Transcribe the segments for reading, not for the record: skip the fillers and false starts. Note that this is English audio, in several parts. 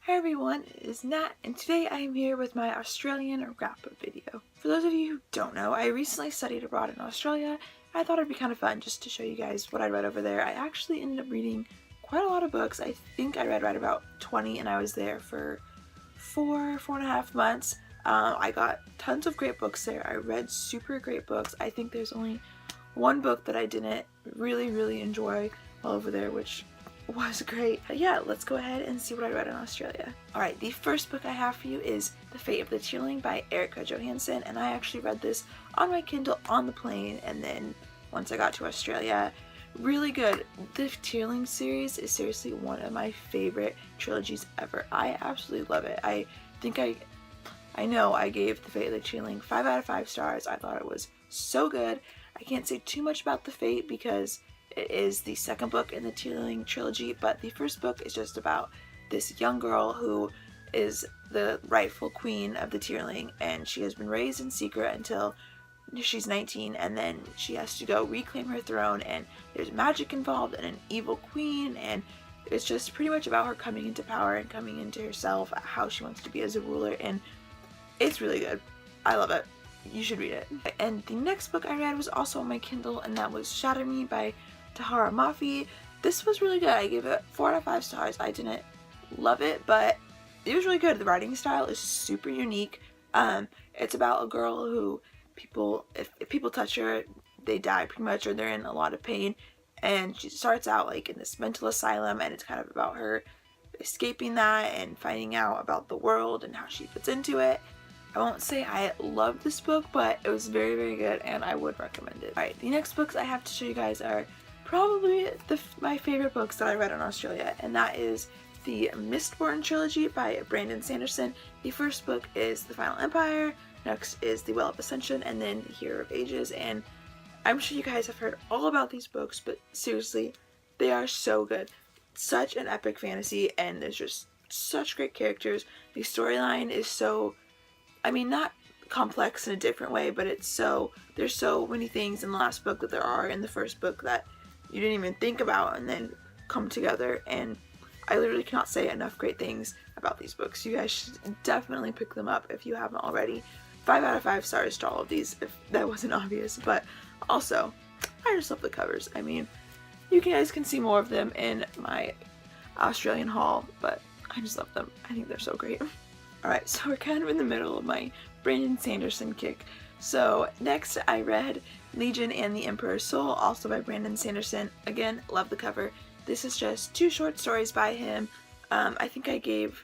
Hey everyone, it is Nat, and today I am here with my Australian wrap-up video. For those of you who don't know, I recently studied abroad in Australia. I thought it'd be kind of fun just to show you guys what I read over there. I actually ended up reading quite a lot of books. I think I read right about 20, and I was there for four and a half months. I got tons of great books there. I read super great books. I think there's only one book that I didn't really enjoy while over there, which was great. But yeah, let's go ahead and see what I read in Australia. Alright, the first book I have for you is The Fate of the Tearling by Erica Johansson, and I actually read this on my Kindle on the plane, and then once I got to Australia, really good. The Tearling series is seriously one of my favorite trilogies ever. I absolutely love it. I know I gave The Fate of the Tearling 5 out of 5 stars. I thought it was so good. I can't say too much about The Fate because it is the second book in the Tearling trilogy, but the first book is just about this young girl who is the rightful queen of the Tearling, and she has been raised in secret until she's 19, and then she has to go reclaim her throne, and there's magic involved and an evil queen, and it's just pretty much about her coming into power and coming into herself, how she wants to be as a ruler, and it's really good. I love it. You should read it. And the next book I read was also on my Kindle, and that was Shatter Me by TAHEREH MAFI. This was really good. I gave it 4 out of 5 stars. I didn't love it, but it was really good. The writing style is super unique. It's about a girl who if people touch her, they die pretty much, or they're in a lot of pain. And she starts out like in this mental asylum, and it's kind of about her escaping that and finding out about the world and how she fits into it. I won't say I loved this book, but it was very good, and I would recommend it. Alright, the next books I have to show you guys are probably my favorite books that I read in Australia, and that is the Mistborn trilogy by Brandon Sanderson. The first book is The Final Empire, next is The Well of Ascension, and then The Hero of Ages, and I'm sure you guys have heard all about these books, but seriously, they are so good. Such an epic fantasy, and there's just such great characters. The storyline is so, I mean, not complex in a different way, but there's so many things in the last book that there are in the first book that you didn't even think about and then come together, and I literally cannot say enough great things about these books. You guys should definitely pick them up if you haven't already. 5 out of 5 stars to all of these, if that wasn't obvious, but also, I just love the covers. I mean, you guys can see more of them in my Australian haul, but I just love them. I think they're so great. Alright, so we're kind of in the middle of my Brandon Sanderson kick. So next I read Legion and the Emperor's Soul, also by Brandon Sanderson. Again, love the cover. This is just 2 short stories by him. I think I gave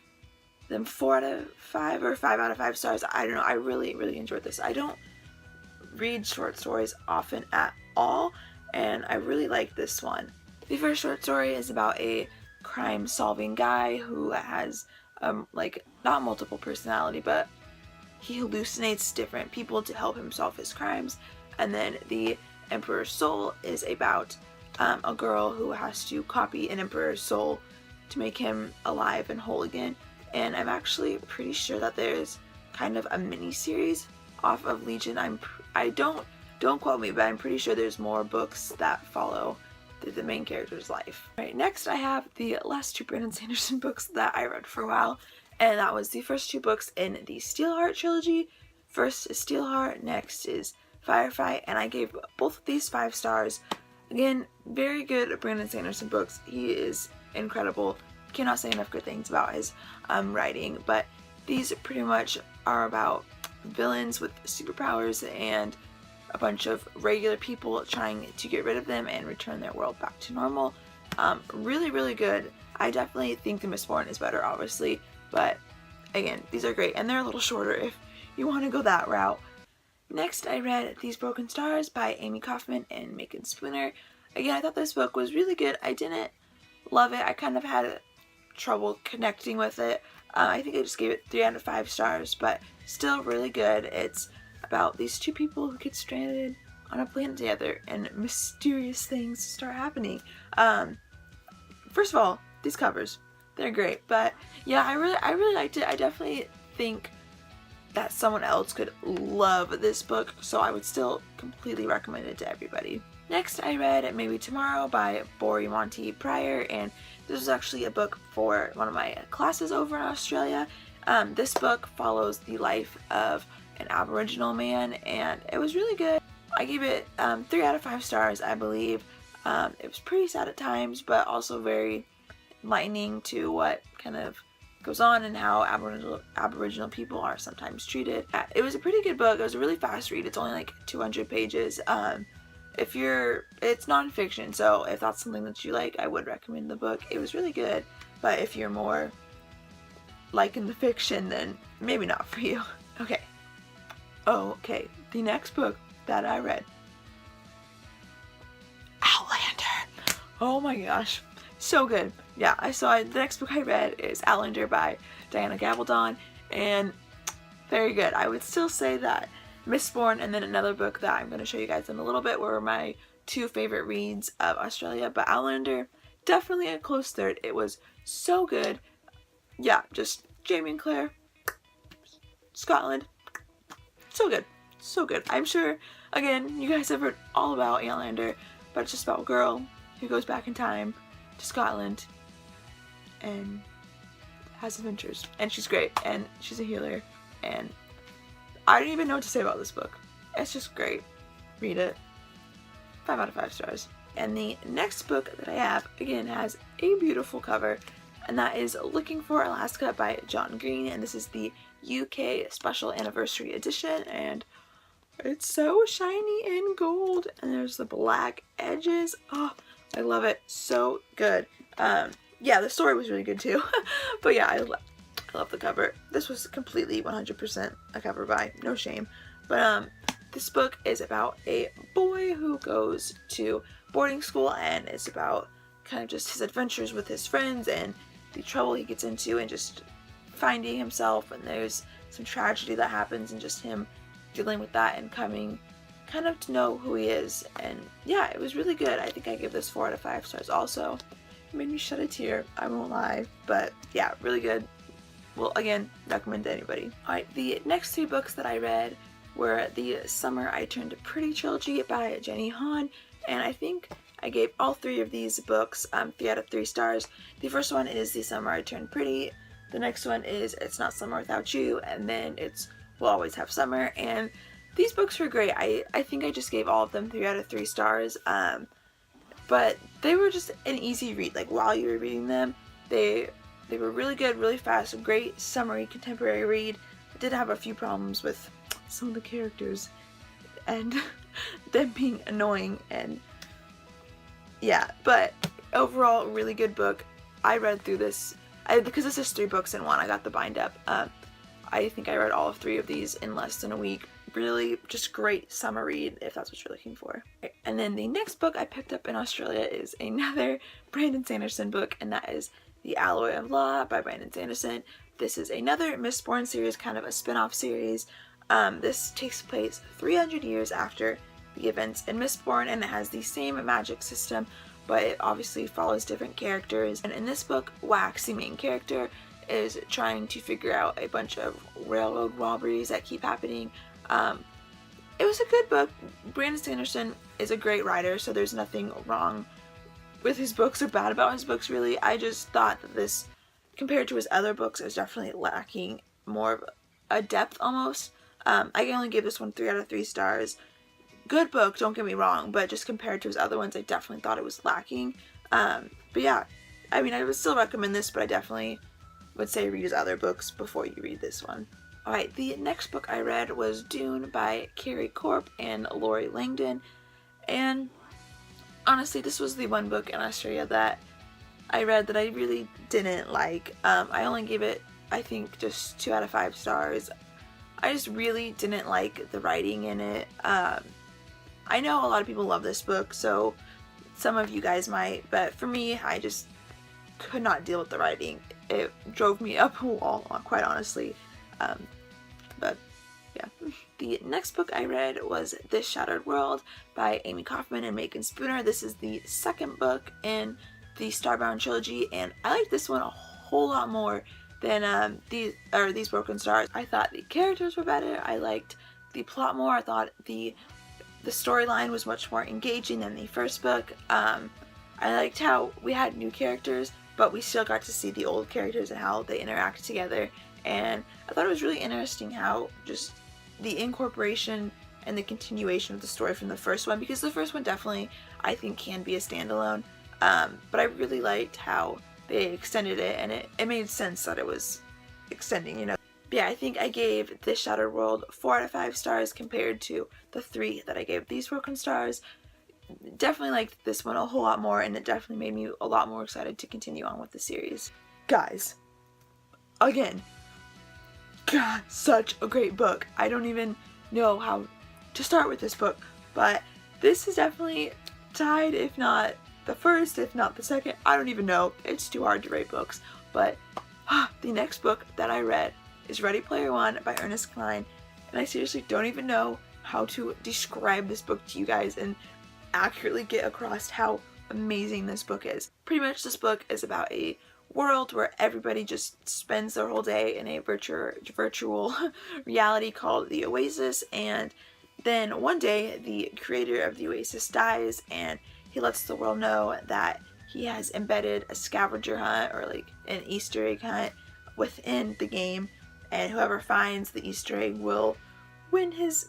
them 4 out of 5 or 5 out of 5 stars. I don't know. I really enjoyed this. I don't read short stories often at all, and I really like this one. The first short story is about a crime-solving guy who has like not multiple personality, but he hallucinates different people to help him solve his crimes. And then the Emperor's Soul is about a girl who has to copy an emperor's soul to make him alive and whole again. And I'm actually pretty sure that there's kind of a mini series off of Legion. Don't quote me, but I'm pretty sure there's more books that follow the main character's life. Alright, next I have the last 2 Brandon Sanderson books that I read for a while, and that was the first 2 books in the Steelheart trilogy. First is Steelheart, next is Firefight, and I gave both of these 5 stars. Again, very good Brandon Sanderson books. He is incredible. Cannot say enough good things about his writing, but these pretty much are about villains with superpowers and a bunch of regular people trying to get rid of them and return their world back to normal. Really good. I definitely think the Mistborn is better, obviously, but again, these are great, and they're a little shorter if you want to go that route. Next, I read These Broken Stars by Amy Kaufman and Macon Spooner. Again, I thought this book was really good. I didn't love it. I kind of had trouble connecting with it. I think I just gave it 3 out of 5 stars, but still really good. It's about these 2 people who get stranded on a planet together and mysterious things start happening. First of all, these covers, they're great, but yeah, I really liked it. I definitely think that someone else could love this book, so I would still completely recommend it to everybody. Next, I read Maybe Tomorrow by Bori Monty Pryor, and This was actually a book for one of my classes over in Australia. This book follows the life of an Aboriginal man, and it was really good. I gave it 3 out of 5 stars, I believe. It was pretty sad at times, but also very enlightening to what kind of goes on and how Aboriginal people are sometimes treated. It was a pretty good book. It was a really fast read. It's only like 200 pages. It's non-fiction, so if that's something that you like, I would recommend the book. It was really good, but if you're more liking the fiction, then maybe not for you. Okay. Okay, the next book that I read, Outlander. Oh my gosh, so good. Yeah, the next book I read is Outlander by Diana Gabaldon, and very good. I would still say that Mistborn and then another book that I'm going to show you guys in a little bit were my 2 favorite reads of Australia, but Outlander, definitely a close third. It was so good. Yeah, just Jamie and Claire, Scotland, so good, so good. I'm sure, again, you guys have heard all about Outlander, but it's just about a girl who goes back in time to Scotland and has adventures, and she's great, and she's a healer, and I don't even know what to say about this book. It's just great. Read it. 5 out of 5 stars. And the next book that I have, again, has a beautiful cover, and that is Looking for Alaska by John Green, and this is the UK Special Anniversary Edition, and it's so shiny and gold, and there's the black edges. Oh, I love it. So good. Yeah, the story was really good too. But yeah, I love the cover. This was completely 100% a cover buy, no shame. But this book is about a boy who goes to boarding school, and it's about kind of just his adventures with his friends and the trouble he gets into and just finding himself, and there's some tragedy that happens and just him dealing with that and coming kind of to know who he is. And yeah, it was really good. I think I give this 4 out of 5 stars also. It made me shed a tear, I won't lie, but yeah, really good. Well, again, recommend to anybody. Alright, the next 3 books that I read were the Summer I Turned Pretty trilogy by Jenny Han, and I think I gave all 3 of these books 3 out of 3 stars. The first one is The Summer I Turned Pretty, the next one is It's Not Summer Without You, and then it's We'll Always Have Summer, and these books were great. I think I just gave all of them 3 out of 3 stars, but they were just an easy read. Like, while you were reading them, they were really good, really fast, a great summery contemporary read. I did have a few problems with some of the characters and them being annoying, and yeah, but overall, really good book. I read through this, because this is 3 books in one, I got the bind up. I think I read all of 3 of these in less than a week. Really just great summer read if that's what you're looking for. And then the next book I picked up in Australia is another Brandon Sanderson book, and that is The Alloy of Law by Brandon Sanderson. This is another Mistborn series, kind of a spin-off series. This takes place 300 years after the events in Mistborn, and it has the same magic system, but it obviously follows different characters. And in this book, Wax, the main character, is trying to figure out a bunch of railroad robberies that keep happening. It was a good book. Brandon Sanderson is a great writer, so there's nothing wrong with his books or bad about his books, really. I just thought that this, compared to his other books, is definitely lacking more of a depth almost. I can only give this one 3 out of 3 stars. Good book, don't get me wrong, but just compared to his other ones, I definitely thought it was lacking. But yeah, I mean, I would still recommend this, but I definitely would say read his other books before you read this one. Alright, the next book I read was Dune by Carrie Corp and Lori Langdon, and honestly, this was the one book in Australia that I read that I really didn't like. I only gave it, I think, just 2 out of 5 stars. I just really didn't like the writing in it. I know a lot of people love this book, so some of you guys might, but for me, I just could not deal with the writing. It drove me up a wall, quite honestly. But yeah. The next book I read was This Shattered World by Amy Kaufman and Megan Spooner. This is the second book in the Starbound trilogy, and I like this one a whole lot more than These Broken Stars. I thought the characters were better. I liked the plot more. I thought the storyline was much more engaging than the first book. I liked how we had new characters, but we still got to see the old characters and how they interact together. And I thought it was really interesting how just the incorporation and the continuation of the story from the first one, because the first one definitely I think can be a standalone, but I really liked how they extended it, and it made sense that it was extending, you know. But yeah, I think I gave this Shattered World 4 out of 5 stars compared to the 3 that I gave these Broken Stars. Definitely liked this one a whole lot more, and it definitely made me a lot more excited to continue on with the series. Guys, again, God, such a great book. I don't even know how to start with this book, but this is definitely tied, if not the first, if not the second. I don't even know. It's too hard to rate books. But the next book that I read is Ready Player One by Ernest Cline, and I seriously don't even know how to describe this book to you guys and accurately get across how amazing this book is. Pretty much this book is about a world where everybody just spends their whole day in a virtual reality called the Oasis, and then one day the creator of the Oasis dies, and he lets the world know that he has embedded a scavenger hunt, or like an Easter egg hunt, within the game, and whoever finds the Easter egg will win his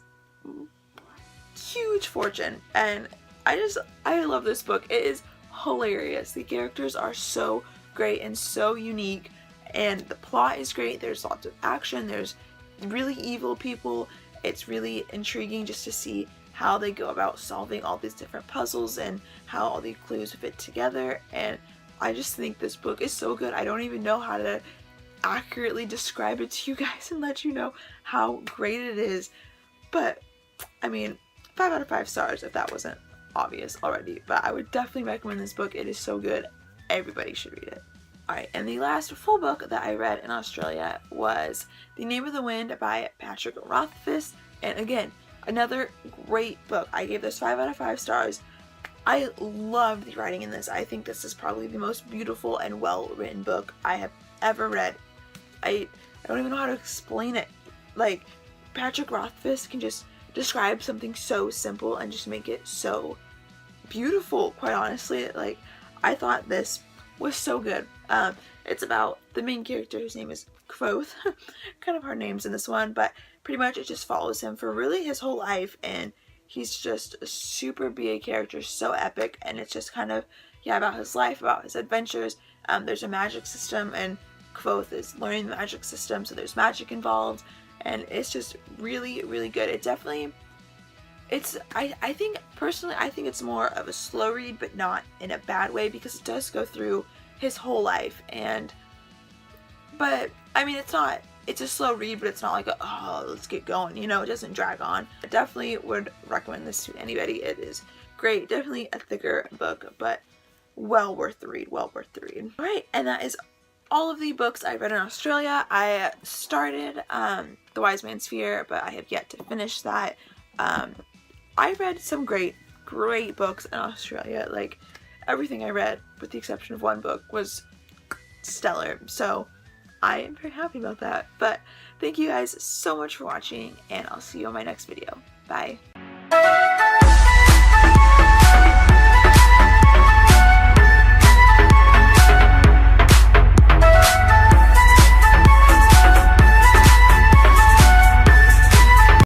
huge fortune. And I love this book. It is hilarious. The characters are so great and so unique, and the plot is great. There's lots of action, there's really evil people. It's really intriguing just to see how they go about solving all these different puzzles and how all the clues fit together, and I just think this book is so good. I don't even know how to accurately describe it to you guys and let you know how great it is, but I mean, 5 out of 5 stars if that wasn't obvious already. But I would definitely recommend this book. It is so good. Everybody should read it. Alright, and the last full book that I read in Australia was The Name of the Wind by Patrick Rothfuss, and again, another great book. I gave this 5 out of 5 stars. I love the writing in this. I think this is probably the most beautiful and well written book I have ever read. I don't even know how to explain it. Like, Patrick Rothfuss can just describe something so simple and just make it so beautiful, quite honestly. Like, I thought this was so good. It's about the main character, whose name is Quoth. Kind of hard names in this one, but pretty much it just follows him for really his whole life, and he's just a super BA character, so epic, and it's just kind of, yeah, about his life, about his adventures. There's a magic system, and Quoth is learning the magic system, so there's magic involved, and it's just really, really good. It definitely, I think, personally, I think it's more of a slow read, but not in a bad way, because it does go through his whole life, but, I mean, it's a slow read, but it's not like oh, let's get going, you know, it doesn't drag on. I definitely would recommend this to anybody. It is great, definitely a thicker book, but well worth the read, well worth the read. Alright, and that is all of the books I read in Australia. I started The Wise Man's Fear, but I have yet to finish that. I read some great books in Australia. Like, everything I read, with the exception of one book, was stellar, so I am very happy about that. But thank you guys so much for watching, and I'll see you on my next video. Bye.